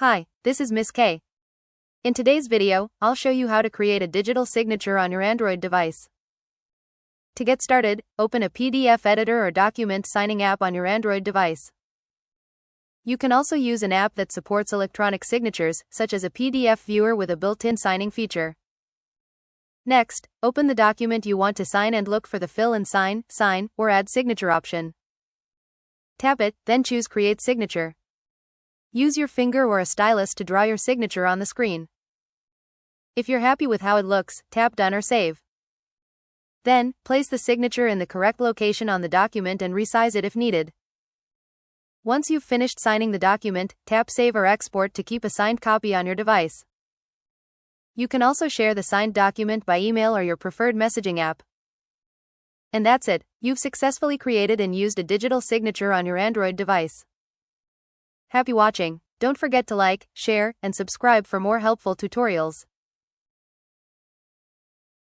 Hi, this is Miss K. In today's video, I'll show you how to create a digital signature on your Android device. To get started, open a PDF editor or document signing app on your Android device. You can also use an app that supports electronic signatures, such as a PDF viewer with a built-in signing feature. Next, open the document you want to sign and look for the Fill and Sign, or Add Signature option. Tap it, then choose Create Signature. Use your finger or a stylus to draw your signature on the screen. If you're happy with how it looks, tap Done or Save. Then, place the signature in the correct location on the document and resize it if needed. Once you've finished signing the document, tap Save or Export to keep a signed copy on your device. You can also share the signed document by email or your preferred messaging app. And that's it, you've successfully created and used a digital signature on your Android device. Happy watching! Don't forget to like, share, and subscribe for more helpful tutorials.